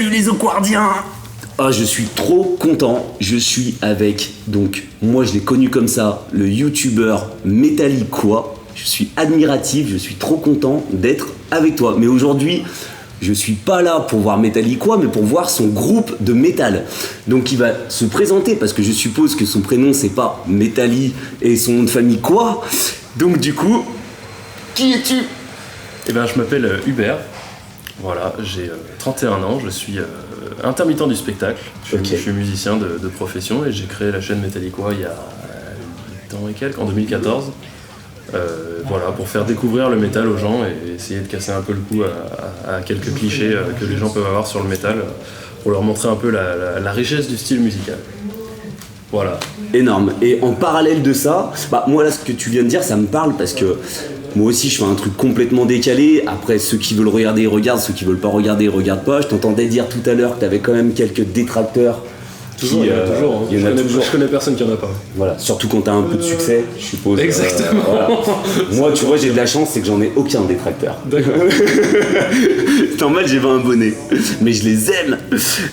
Salut les Aquardiens. Ah, je suis trop content. Je suis avec, donc, moi je l'ai connu comme ça, le youtubeur Metalliquois. Je suis admiratif, je suis trop content d'être avec toi. Mais aujourd'hui, je suis pas là pour voir Metalliquois, mais pour voir son groupe de métal. Donc il va se présenter, parce que je suppose que son prénom c'est pas Metalli et son nom de famille quoi. Donc du coup, qui es-tu ? Eh ben, je m'appelle Hubert. Voilà, j'ai 31 ans, je suis intermittent du spectacle. Je suis musicien de profession et j'ai créé la chaîne Metalliquois il y a 8 ans et quelques, en 2014. Voilà, pour faire découvrir le métal aux gens et essayer de casser un peu le cou à quelques clichés que les gens peuvent avoir sur le métal, pour leur montrer un peu la richesse du style musical. Voilà. Énorme. Et en parallèle de ça, moi là ce que tu viens de dire ça me parle parce que moi aussi je fais un truc complètement décalé. Après ceux qui veulent regarder regardent, ceux qui veulent pas regarder regardent pas. Je t'entendais dire tout à l'heure que t'avais quand même quelques détracteurs. Toujours, il y en a toujours. Hein. Je connais personne qui en a pas. Voilà, surtout quand t'as un peu de succès, je suppose. Exactement. Voilà. Moi, tu vois, j'ai de la chance, c'est que j'en ai aucun détracteur. D'accord. C'est normal, j'ai pas un bonnet, mais je les aime.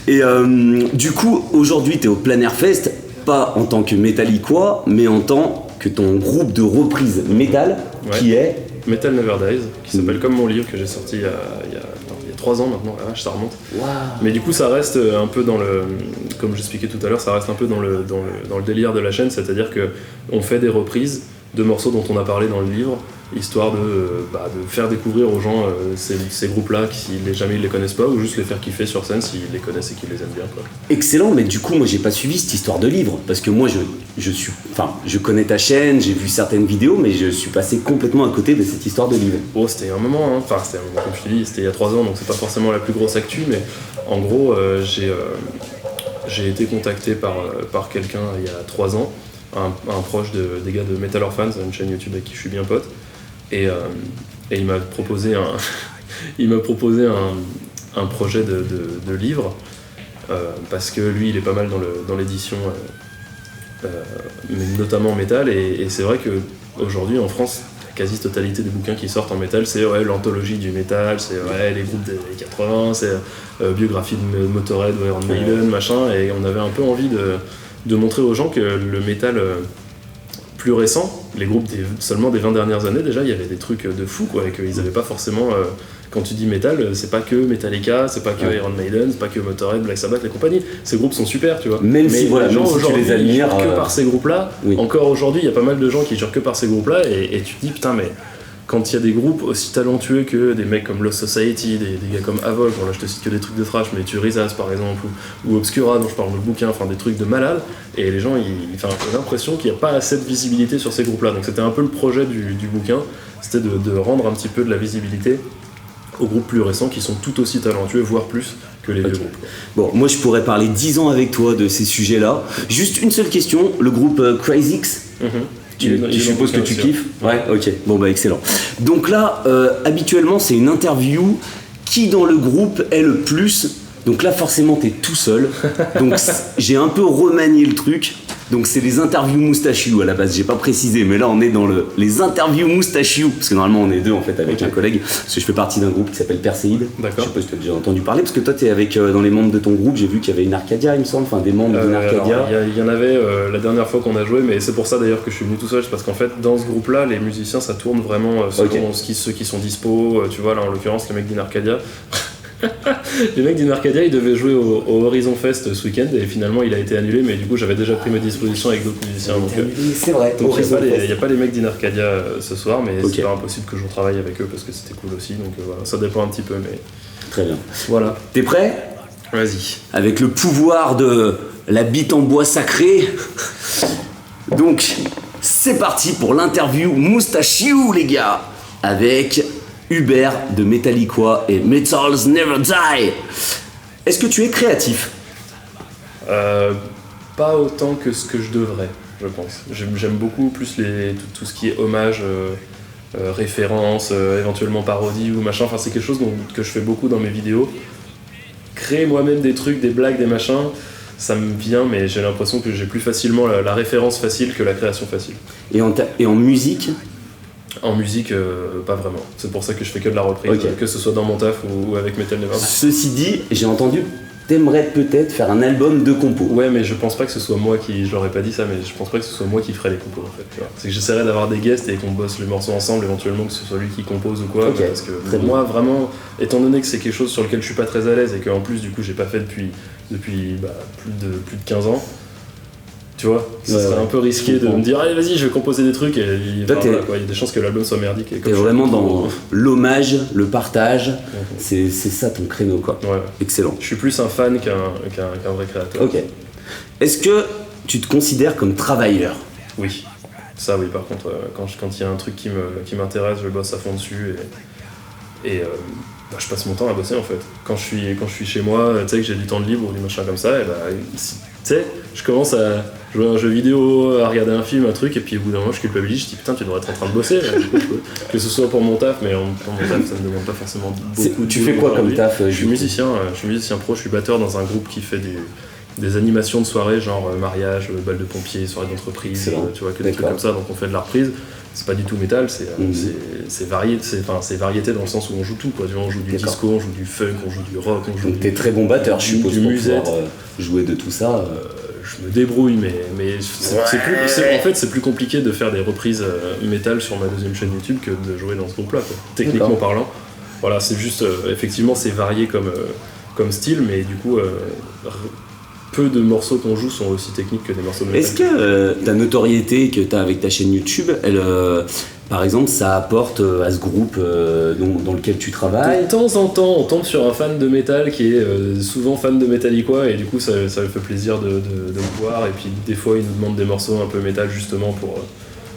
Et du coup, aujourd'hui, t'es au Plein Air Fest, pas en tant que Metalliquois, mais en tant que ton groupe de reprise métal, qui est Metal Never Dies, qui s'appelle comme mon livre que j'ai sorti il y a 3 ans maintenant, la vache, ça remonte. Wow. Mais du coup ça reste un peu dans le, comme j'expliquais tout à l'heure, ça reste un peu dans le délire de la chaîne, c'est-à-dire que on fait des reprises de morceaux dont on a parlé dans le livre, histoire de faire découvrir aux gens ces groupes-là qui jamais ils les connaissent pas, ou juste les faire kiffer sur scène s'ils les connaissent et qu'ils les aiment bien, quoi. Excellent, mais du coup moi j'ai pas suivi cette histoire de livre, parce que moi je connais ta chaîne, j'ai vu certaines vidéos, mais je suis passé complètement à côté de cette histoire de livre. Oh, c'était un moment, hein. Enfin c'était un moment, comme je te dis, c'était il y a 3 ans, donc c'est pas forcément la plus grosse actu, mais en gros j'ai été contacté par quelqu'un il y a 3 ans, un proche des gars de Metal Orphans, une chaîne YouTube avec qui je suis bien pote, et il m'a proposé un projet de livre, parce que lui il est pas mal dans l'édition, mais notamment en métal, et c'est vrai qu'aujourd'hui en France la quasi-totalité des bouquins qui sortent en métal, c'est l'anthologie du métal, c'est les groupes des années 80, c'est biographie de Motorhead ou Iron Maiden, machin, et on avait un peu envie de montrer aux gens que le métal plus récent, les groupes seulement des 20 dernières années, déjà il y avait des trucs de fou, quoi, et qu'ils n'avaient pas forcément, quand tu dis métal, c'est pas que Metallica, c'est pas que Iron Maiden, c'est pas que Motorhead, Black Sabbath et compagnie, ces groupes sont super, tu vois. Même si les gens aujourd'hui tu les admires jurent que par ces groupes-là, encore aujourd'hui il y a pas mal de gens qui jurent que par ces groupes-là, et tu te dis putain, mais quand il y a des groupes aussi talentueux que des mecs comme Lost Society, des gars comme Avoc, bon là je te cite que des trucs de thrash, mais tu Rizaz par exemple, ou Obscura dont je parle dans le bouquin, enfin des trucs de malade, et les gens, j'ai l'impression qu'il n'y a pas assez de visibilité sur ces groupes-là, donc c'était un peu le projet du bouquin, c'était de rendre un petit peu de la visibilité aux groupes plus récents qui sont tout aussi talentueux, voire plus que les vieux groupes. Bon, moi je pourrais parler 10 ans avec toi de ces sujets-là. Juste une seule question, le groupe Crazyx, je suppose que tu kiffes. Ouais, ok, bon bah excellent. Donc là, habituellement c'est une interview, qui dans le groupe est le plus. Donc là forcément t'es tout seul, donc j'ai un peu remanié le truc. Donc c'est les interviews moustachiou à la base, j'ai pas précisé, mais là on est dans les interviews moustachiou, parce que normalement on est deux en fait avec un collègue, parce que je fais partie d'un groupe qui s'appelle Perséide. D'accord. Je sais pas si tu as déjà entendu parler, parce que toi t'es avec, dans les membres de ton groupe, j'ai vu qu'il y avait une Arcadia il me semble, enfin des membres d'une Arcadia. Il y en avait la dernière fois qu'on a joué, mais c'est pour ça d'ailleurs que je suis venu tout seul, c'est parce qu'en fait dans ce groupe là, les musiciens ça tourne vraiment selon ceux qui sont dispo, tu vois là en l'occurrence les mecs d'Inarcadia. Les mecs d'Inarcadia ils devaient jouer au Horizon Fest ce week-end et finalement il a été annulé, mais du coup j'avais déjà pris mes dispositions avec d'autres musiciens, donc c'est vrai, donc il n'y a pas les mecs d'Inarcadia ce soir, mais c'est pas impossible que je travaille avec eux parce que c'était cool aussi, donc voilà, ça dépend un petit peu, mais très bien. Voilà. T'es prêt ? Vas-y. Avec le pouvoir de la bite en bois sacré. Donc c'est parti pour l'interview moustachiou les gars, avec Hubert de Metalliquois et Metals Never Die. Est-ce que tu es créatif ? Pas autant que ce que je devrais, je pense. J'aime beaucoup plus tout ce qui est hommage, référence, éventuellement parodie ou machin. Enfin, c'est quelque chose que je fais beaucoup dans mes vidéos. Créer moi-même des trucs, des blagues, des machins, ça me vient, mais j'ai l'impression que j'ai plus facilement la référence facile que la création facile. Et en musique ? En musique, pas vraiment. C'est pour ça que je fais que de la reprise, que ce soit dans mon taf ou avec Metal Never Dies. Ceci dit, j'ai entendu, t'aimerais peut-être faire un album de compos. Ouais, mais je pense pas que ce soit moi qui... Je leur ai pas dit ça, mais je pense pas que ce soit moi qui ferais les compos, en fait. Tu vois. C'est que j'essaierais d'avoir des guests et qu'on bosse les morceaux ensemble, éventuellement que ce soit lui qui compose ou quoi. Parce que moi, vraiment, étant donné que c'est quelque chose sur lequel je suis pas très à l'aise et qu'en plus, du coup, j'ai pas fait depuis plus de 15 ans, tu vois, ce serait un peu risqué de me dire allez vas-y je vais composer des trucs et il y a des chances que l'album soit merdique. T'es vraiment dans l'hommage, le partage, c'est ça ton créneau quoi. Ouais. Excellent. Je suis plus un fan qu'un vrai créateur. Ok. Est-ce que tu te considères comme travailleur? Oui. Ça oui, par contre, quand il y a un truc qui m'intéresse, je bosse à fond dessus et je passe mon temps à bosser en fait. Quand je suis chez moi, tu sais que j'ai du temps de libre ou des machins comme ça, et tu sais, je commence à jouer à un jeu vidéo, à regarder un film, un truc, et puis au bout d'un moment je culpabilise, je dis putain tu devrais être en train de bosser, que ce soit pour mon taf, mais pour mon taf ça me demande pas forcément beaucoup. Tu fais quoi comme taf? Je suis musicien pro, je suis batteur dans un groupe qui fait des animations de soirée, genre mariage, bal de pompiers, soirée d'entreprise, tu vois, que des trucs comme ça, donc on fait de la reprise. C'est pas du tout métal, c'est variété dans le sens où on joue tout, quoi. On joue du disco, on joue du funk, on joue du rock, on joue donc t'es très bon batteur, je suppose, pour musette. pouvoir jouer de tout ça. Je me débrouille, mais en fait c'est plus compliqué de faire des reprises métal sur ma deuxième chaîne YouTube que de jouer dans ce groupe-là, quoi. Techniquement parlant. Voilà, c'est juste, effectivement c'est varié comme style, mais du coup... peu de morceaux qu'on joue sont aussi techniques que des morceaux de métal. Est-ce que ta notoriété que tu as avec ta chaîne YouTube, elle, par exemple, ça apporte à ce groupe dans lequel tu travailles? De temps en temps, on tombe sur un fan de métal qui est souvent fan de Metallica et du coup ça me fait plaisir de le voir, et puis des fois il nous demande des morceaux un peu métal justement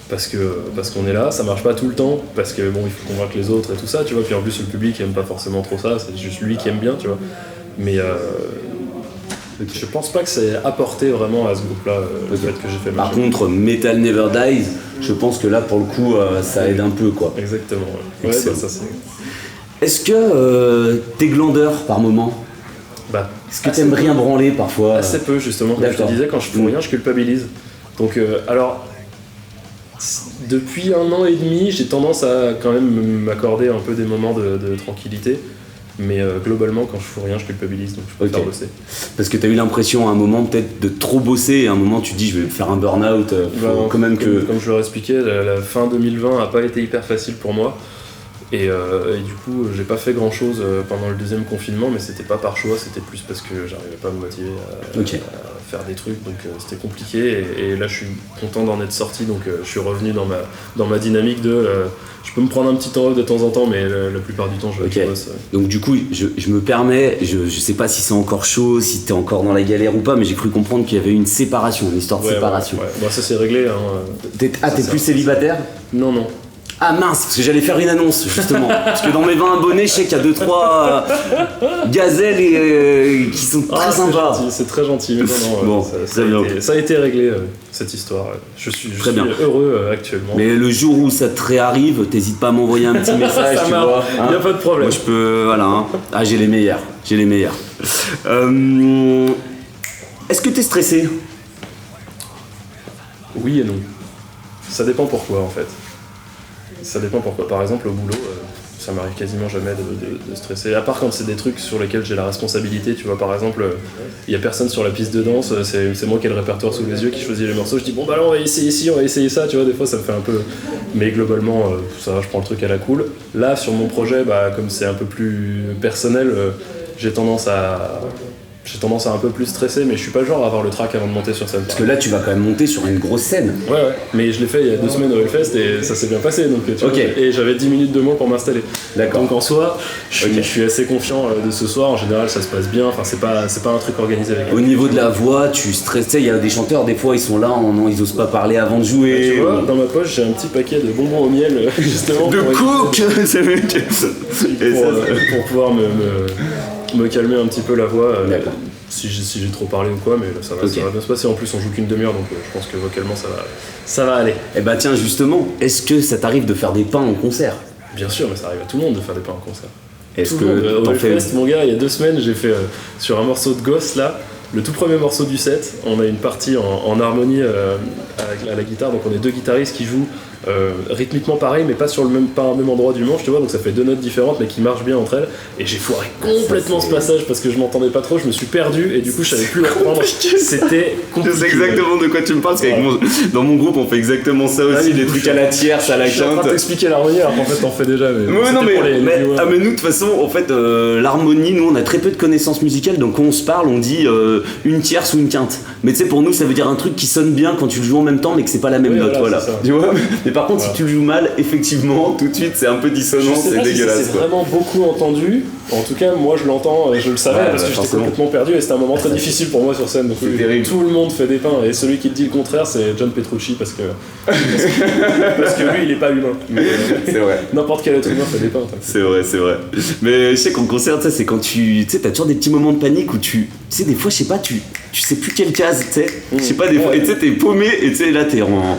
parce qu'on est là. Ça marche pas tout le temps parce que bon, il faut convaincre les autres et tout ça, tu vois, puis en plus le public aime pas forcément trop ça, c'est juste lui qui aime bien, tu vois, mais je pense pas que c'est apporté vraiment à ce groupe-là, le fait que j'ai fait Par contre, Metal Never Dies, je pense que là, pour le coup, ça aide un peu, quoi. Exactement. Ouais, ça c'est... Est-ce que t'es glandeur par moment? Est-ce que t'aimes rien branler parfois? Assez peu, justement. Comme je te disais, quand je fous rien, je culpabilise. Donc, alors, depuis 1 an et demi, j'ai tendance à quand même m'accorder un peu des moments de tranquillité. Mais globalement, quand je fous rien, je culpabilise, donc je préfère bosser. Parce que t'as eu l'impression à un moment peut-être de trop bosser, et à un moment tu te dis je vais faire un burn-out, quand même que... Comme je leur expliquais, la fin 2020 a pas été hyper facile pour moi. Et du coup, j'ai pas fait grand chose pendant le deuxième confinement, mais c'était pas par choix, c'était plus parce que j'arrivais pas à me motiver à faire des trucs, donc c'était compliqué. Et là, je suis content d'en être sorti, donc je suis revenu dans ma dynamique de. Je peux me prendre un petit temps off de temps en temps, mais la plupart du temps, je bosse. Donc du coup, je me permets, je sais pas si c'est encore chaud, si t'es encore dans la galère ou pas, mais j'ai cru comprendre qu'il y avait une séparation, une histoire de séparation. Ouais. Bon, ça c'est réglé. T'es plus célibataire? Non. Ah mince, parce que j'allais faire une annonce justement. Parce que dans mes 20 abonnés, je sais qu'il y a 2-3 gazelles qui sont très sympas. C'est très gentil, mais non, ça a été réglé cette histoire. Je suis heureux actuellement. Mais le jour où ça te réarrive, t'hésites pas à m'envoyer un petit message, tu vois. Il n'y a pas de problème. Moi je peux, voilà. Ah, j'ai les meilleurs. Est-ce que t'es stressé? Oui et non. Ça dépend pourquoi en fait. Ça dépend pourquoi. Par exemple, au boulot, ça m'arrive quasiment jamais de stresser. À part quand c'est des trucs sur lesquels j'ai la responsabilité, tu vois. Par exemple, il y a personne sur la piste de danse, c'est moi qui ai le répertoire sous les yeux, qui choisit les morceaux. Je dis bon bah là on va essayer ci, on va essayer ça, tu vois. Des fois ça me fait un peu. Mais globalement, ça va, je prends le truc à la cool. Là, sur mon projet, comme c'est un peu plus personnel, j'ai tendance à un peu plus stresser, mais je suis pas le genre à avoir le trac avant de monter sur scène. Parce que là, tu vas quand même monter sur une grosse scène. Ouais, mais je l'ai fait il y a 2 semaines au Hellfest et ça s'est bien passé, donc tu vois, et j'avais 10 minutes de moins pour m'installer. D'accord. Donc en soi, je suis assez confiant de ce soir. En général, ça se passe bien. Enfin, c'est pas un truc organisé avec. Au niveau de la voix, tu stresses. Il y a des chanteurs, des fois, ils sont là, ils osent pas parler avant de jouer. Tu vois, dans ma poche, j'ai un petit paquet de bonbons au miel, justement. De coke. Pour pouvoir me calmer un petit peu la voix. Si j'ai trop parlé ou quoi, mais là, ça va bien se passer. En plus, on joue qu'une demi-heure, donc je pense que vocalement ça va aller. Et bah tiens, justement, est-ce que ça t'arrive de faire des pains en concert? Bien sûr, mais ça arrive à tout le monde de faire des pains en concert. Est-ce que au Hellfest, mon gars, il y a 2 semaines, j'ai fait sur un morceau de Ghost là, le tout premier morceau du set, on a une partie en harmonie à la guitare, donc on est 2 guitaristes qui jouent rythmiquement pareil, mais pas un même endroit du manche, tu vois, donc ça fait 2 notes différentes, mais qui marchent bien entre elles. Et j'ai foiré complètement ce passage parce que je m'entendais pas trop, je me suis perdu, et du coup, je savais plus reprendre. C'était compliqué. Je sais exactement de quoi tu me parles, parce qu'avec dans mon groupe, on fait exactement ça aussi, des trucs à la tierce, à la quinte. Je suis en train de t'expliquer l'harmonie, alors qu'en fait, t'en fais déjà. Mais non, mais nous, de toute façon, en fait, l'harmonie, nous, on a très peu de connaissances musicales, donc quand on se parle, on dit une tierce ou une quinte. Mais tu sais, pour nous, ça veut dire un truc qui sonne bien quand tu le joues en même temps, mais que c'est pas la même note, voilà. Tu vois. Mais par contre, si tu le joues mal, effectivement, tout de suite, c'est un peu dissonant, c'est dégueulasse. C'est vraiment beaucoup entendu. En tout cas, moi, je l'entends, je le savais parce que j'étais complètement perdu, et c'était un moment très difficile pour moi sur scène. Donc, tout le monde fait des pains, et celui qui te dit le contraire, c'est John Petrucci, parce que lui, il est pas humain. C'est vrai. N'importe quel être humain fait des pains. C'est vrai. Mais je sais qu'en concert, ça, c'est quand tu sais, t'as toujours des petits moments de panique où tu sais, des fois, je sais pas, tu sais plus quelle case, tu sais. Je sais pas, des fois, et tu sais, t'es paumé, et tu sais, là, t'es en.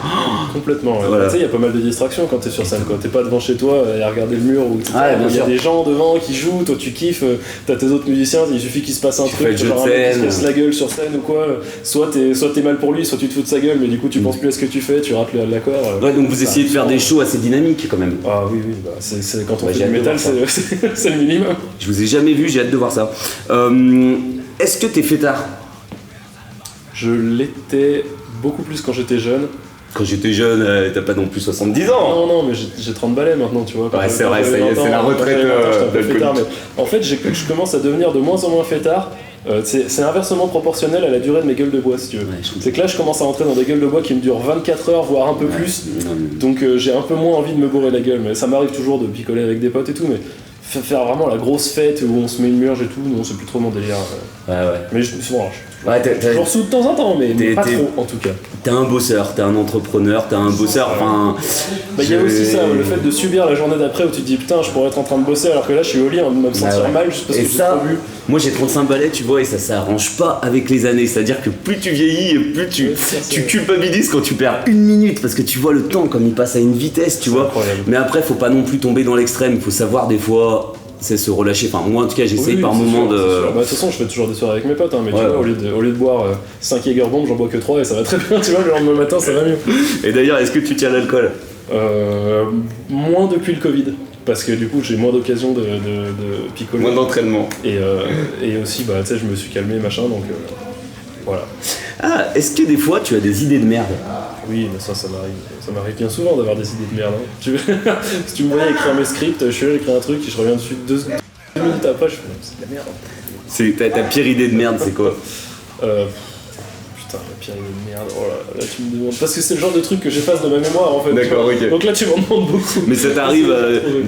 Complètement. Voilà. Tu sais, il y a pas mal de distractions quand t'es sur scène, quoi. T'es pas devant chez toi et à regarder le mur, ou il y a des gens devant qui jouent, toi tu kiffes, t'as tes autres musiciens, il suffit qu'il se passe un truc, genre un mec qui se casse la gueule sur scène ou quoi. Soit t'es mal pour lui, soit tu te fous de sa gueule, mais du coup, tu penses plus à ce que tu fais, tu rates l'accord. Ouais, donc vous essayez de faire des shows assez dynamiques quand même. Ah oui, bah, c'est quand on fait du métal, c'est le minimum. Je vous ai jamais vu, j'ai hâte de voir ça. Est-ce que t'es fêtard ? Je l'étais beaucoup plus quand j'étais jeune. Quand j'étais jeune, t'as pas non plus 70 ans. Non, mais j'ai 30 balais maintenant, tu vois. Ouais, c'est vrai, ça y est, c'est la retraite. En fait, je commence à devenir de moins en moins fêtard. C'est inversement proportionnel à la durée de mes gueules de bois, si tu veux. Ouais, c'est que là, je commence à rentrer dans des gueules de bois qui me durent 24 heures, voire un peu plus. Donc j'ai un peu moins envie de me bourrer la gueule. Mais ça m'arrive toujours de picoler avec des potes et tout. Mais faire vraiment la grosse fête où on se met une murge et tout, non, c'est plus trop mon délire. Ouais. Mais je m'en sous de temps en temps, mais pas trop en tout cas. T'es un bosseur, t'es un entrepreneur, t'es un bosseur, enfin... Il y a aussi ça, le fait de subir la journée d'après où tu te dis putain, je pourrais être en train de bosser alors que là je suis au lit en me sentir mal juste parce que j'ai trop bu. Moi j'ai 35 balais, tu vois, et ça s'arrange pas avec les années, c'est-à-dire que plus tu vieillis, plus tu culpabilises quand tu perds 1 minute, parce que tu vois le temps comme il passe à une vitesse, tu vois. Incroyable. Mais après, faut pas non plus tomber dans l'extrême, il faut savoir des fois... c'est se relâcher, enfin moi en tout cas j'essaye par moment de... De toute façon je fais toujours des soirées avec mes potes, mais tu vois, au lieu de boire 5 Jägerbomb, j'en bois que 3 et ça va très bien, tu vois, le lendemain matin ça va mieux. Et d'ailleurs, est-ce que tu tiens l'alcool ? Moins depuis le Covid, parce que du coup j'ai moins d'occasion de picoler. Moins d'entraînement. Et aussi, tu sais, je me suis calmé, machin, donc voilà. Ah, est-ce que des fois tu as des idées de merde ? Oui, mais ça m'arrive bien souvent d'avoir des idées de merde. Hein. Si tu me voyais écrire mes scripts, je suis allé écrire un truc et je reviens dessus 2 minutes après, je fais c'est de la merde. C'est ta pire idée de merde, c'est quoi ? Putain, la pire idée de merde, oh là tu me demandes. Parce que c'est le genre de truc que j'efface de ma mémoire en fait. D'accord, ok. Donc là tu m'en demandes beaucoup. Mais ça t'arrive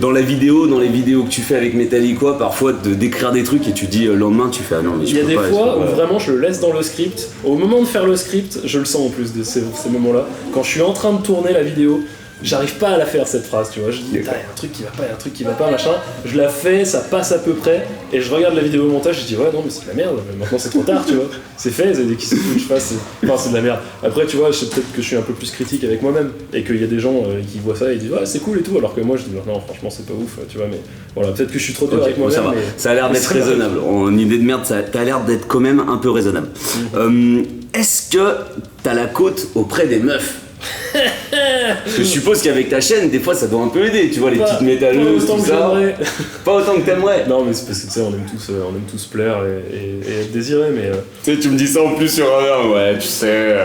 dans les vidéos que tu fais avec Metallica, parfois d'écrire des trucs et tu dis le lendemain tu fais ah non mais je peux pas. Il y a des fois où vraiment je le laisse dans le script. Au moment de faire le script, je le sens en plus de ces moments-là. Quand je suis en train de tourner la vidéo, j'arrive pas à la faire cette phrase, tu vois. Je dis, putain, il y a un truc qui va pas, machin. Je la fais, ça passe à peu près, et je regarde la vidéo au montage, je dis, ouais, non, mais c'est de la merde, maintenant c'est trop tard, tu vois. C'est fait, c'est qu'est-ce que je fasse, c'est de la merde. Après, tu vois, peut-être que je suis un peu plus critique avec moi-même, et qu'il y a des gens qui voient ça et disent, ouais, c'est cool et tout, alors que moi, je dis, non, franchement, c'est pas ouf, tu vois, mais voilà, peut-être que je suis trop dur avec moi-même. Ça a l'air d'être raisonnable. En idée de merde, t'as l'air d'être quand même un peu raisonnable. Est-ce que t'as la cote auprès des meufs ? Parce que je suppose qu'avec ta chaîne, des fois ça doit un peu aider, tu vois, les petites métalleuses, tout ça. Pas autant que t'aimerais. Non, mais c'est parce que tu sais, on aime tous plaire et être désiré, mais. Tu sais, tu me dis ça en plus sur un air, ouais, tu sais.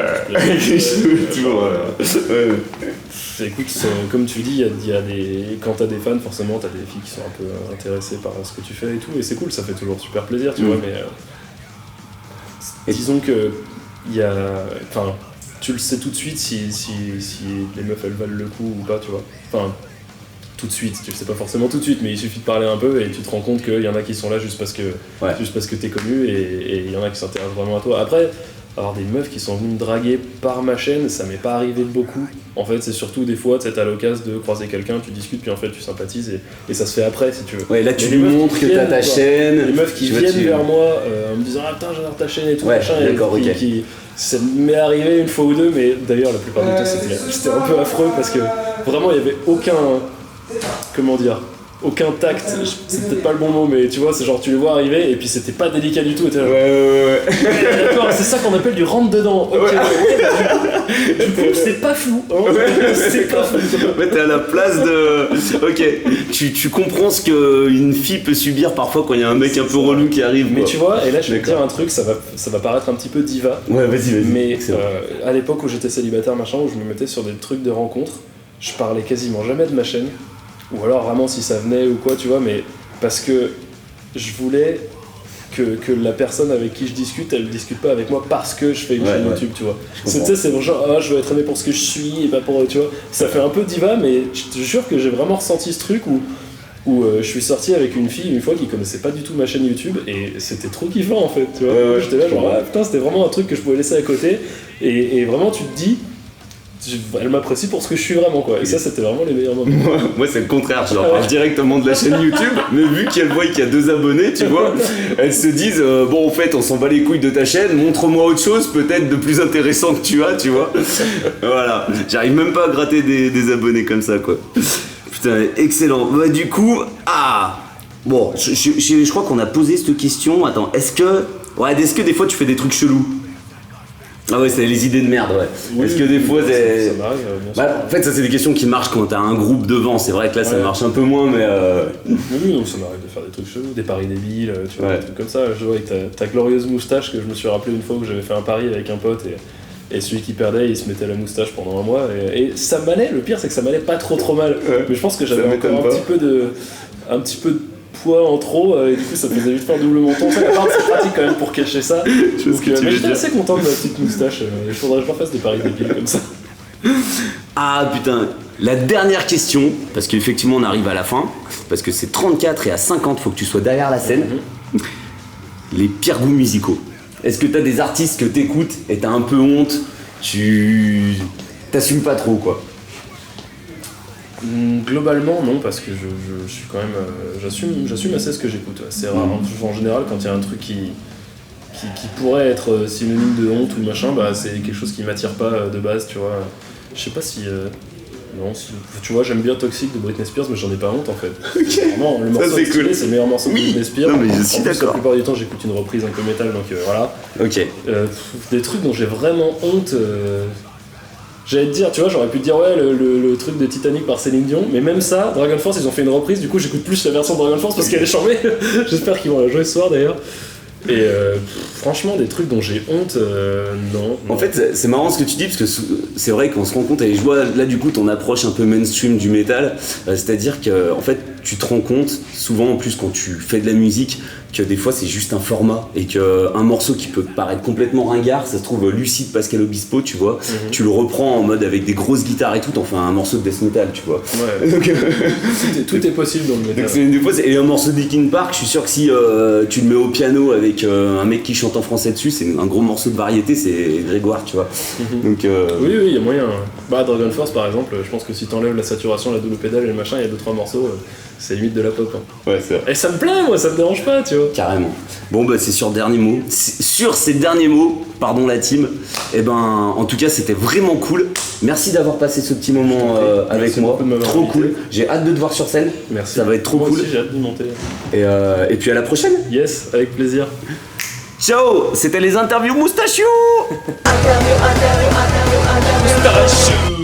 Écoute, comme tu dis, il y a des. Quand t'as des fans, forcément, t'as des filles qui sont un peu intéressées par ce que tu fais et tout, et c'est cool, ça fait toujours super plaisir, tu vois, mais. Disons que. Il y a. Enfin. Tu le sais tout de suite si les meufs elles valent le coup ou pas, tu vois. Enfin, tout de suite, tu le sais pas forcément tout de suite, mais il suffit de parler un peu et tu te rends compte qu'il y en a qui sont là juste parce que t'es connu et il y en a qui s'intéressent vraiment à toi. Après, avoir des meufs qui sont venues me draguer par ma chaîne, ça m'est pas arrivé de beaucoup. En fait, c'est surtout des fois, tu sais, t'as l'occasion de croiser quelqu'un, tu discutes, puis en fait, tu sympathises et ça se fait après, si tu veux. Ouais, là, tu lui montres que t'as ta chaîne. Les meufs qui viennent vers moi en me disant ah putain, j'adore ta chaîne et tout, machin, et ça m'est arrivé une fois ou deux, mais d'ailleurs, la plupart du temps, c'était un peu affreux parce que vraiment, il y avait aucun. Comment dire ? aucun tact, c'est peut-être pas le bon mot, mais tu vois, c'est genre tu les vois arriver et puis c'était pas délicat du tout. Et Ouais. D'accord, c'est ça qu'on appelle du rentre dedans. Ok, du coup, c'est pas fou. Hein, c'est pas fou. Ouais, t'es à la place de. Ok, tu comprends ce qu'une fille peut subir parfois quand il y a un mec un peu relou qui arrive. Mais tu vois, et là je vais te dire un truc, ça va paraître un petit peu diva. Ouais, vas-y. Mais à l'époque où j'étais célibataire, machin, où je me mettais sur des trucs de rencontres, je parlais quasiment jamais de ma chaîne. Ou alors vraiment si ça venait ou quoi, tu vois, mais parce que je voulais que la personne avec qui je discute, elle discute pas avec moi parce que je fais une chaîne YouTube, tu vois. Tu sais, c'est genre, je veux être aimé pour ce que je suis et pas pour, tu vois. Ça fait un peu diva, mais je te jure que j'ai vraiment ressenti ce truc où je suis sorti avec une fille une fois qui connaissait pas du tout ma chaîne YouTube et c'était trop kiffant en fait, tu vois. J'étais là genre, putain, c'était vraiment un truc que je pouvais laisser à côté et vraiment tu te dis, elle m'apprécie pour ce que je suis vraiment quoi, et ça c'était vraiment les meilleurs moments. Moi c'est le contraire, je leur parle directement de la chaîne YouTube, mais vu qu'elles voient qu'il y a 2 abonnés, tu vois, elles se disent bon en fait on s'en bat les couilles de ta chaîne, montre-moi autre chose peut-être de plus intéressant que tu as, tu vois. Voilà, j'arrive même pas à gratter des abonnés comme ça quoi. Putain, excellent. Bah du coup, bon, je crois qu'on a posé cette question. Attends, est-ce que des fois tu fais des trucs chelous? Ah ouais, c'est les idées de merde, ouais. Oui, est-ce que des fois c'est... Ça m'arrive, bien sûr. En fait, ça c'est des questions qui marchent quand t'as un groupe devant. C'est vrai que là ça marche un peu moins, mais... Oui, donc ça m'arrive de faire des trucs chelous, des paris débiles, tu vois, des trucs comme ça. Je vois avec ta glorieuse moustache que je me suis rappelé une fois où j'avais fait un pari avec un pote et celui qui perdait, il se mettait la moustache pendant un mois. Et ça m'allait, le pire c'est que ça m'allait pas trop mal. Mais je pense que j'avais encore un petit peu de poids en trop et du coup ça faisait vite faire double menton. Ça, c'est pratique quand même pour cacher ça. Mais j'étais assez content de ma petite moustache. Il faudrait que je refasse des paris débiles comme ça. Ah putain, la dernière question, parce qu'effectivement on arrive à la fin, parce que c'est 34 et à 50, faut que tu sois derrière la scène. Les pires goûts musicaux. Est-ce que t'as des artistes que t'écoutes et t'as un peu honte, tu t'assumes pas trop quoi? Globalement non, parce que je suis quand même j'assume assez ce que j'écoute. C'est rare, en général quand il y a un truc qui pourrait être synonyme de honte ou machin, bah c'est quelque chose qui m'attire pas de base, tu vois. Je sais pas si non, tu vois, j'aime bien Toxic de Britney Spears, mais j'en ai pas honte en fait. Vraiment, le morceau c'est cool. C'est le meilleur morceau de Britney Spears. Non mais je suis d'accord. La plupart du temps j'écoute une reprise un peu métal, donc voilà. Ok. Des trucs dont j'ai vraiment honte. J'allais te dire, tu vois, j'aurais pu te dire ouais le truc de Titanic par Céline Dion, mais même ça, Dragon Force ils ont fait une reprise, du coup j'écoute plus la version de Dragon Force parce qu'elle est chambée. J'espère qu'ils vont la jouer ce soir d'ailleurs. Et franchement des trucs dont j'ai honte, non. En fait c'est marrant ce que tu dis parce que c'est vrai qu'on se rend compte, et je vois là du coup ton approche un peu mainstream du métal, c'est-à-dire que en fait tu te rends compte souvent en plus quand tu fais de la musique que des fois c'est juste un format et qu'un morceau qui peut paraître complètement ringard, ça se trouve Lucide Pascal Obispo, tu vois, tu le reprends en mode avec des grosses guitares et tout, t'en fais un morceau de death metal, tu vois. Ouais. Donc, tout est possible dans le métal. Donc, des fois, et un morceau de Linkin Park, je suis sûr que si tu le mets au piano avec un mec qui chante en français dessus, c'est un gros morceau de variété, c'est Grégoire, tu vois. Donc, oui, il y a moyen. Bah, Dragon Force par exemple, je pense que si t'enlèves la saturation, la double pédale et le machin, il y a 2-3 morceaux. C'est limite de la pop. Hein. Ouais, c'est vrai. Et ça me plaît, moi, ça me dérange pas, tu vois. Carrément. Bon, bah, c'est sur ces derniers mots, pardon la team, et ben, en tout cas, c'était vraiment cool. Merci d'avoir passé ce petit moment avec moi. Trop cool. J'ai hâte de te voir sur scène. Merci. Ça va être trop moi cool. Aussi, j'ai hâte d'y monter. Et puis à la prochaine. Yes, avec plaisir. Ciao, c'était les interviews Moustachiou. Moustachiou.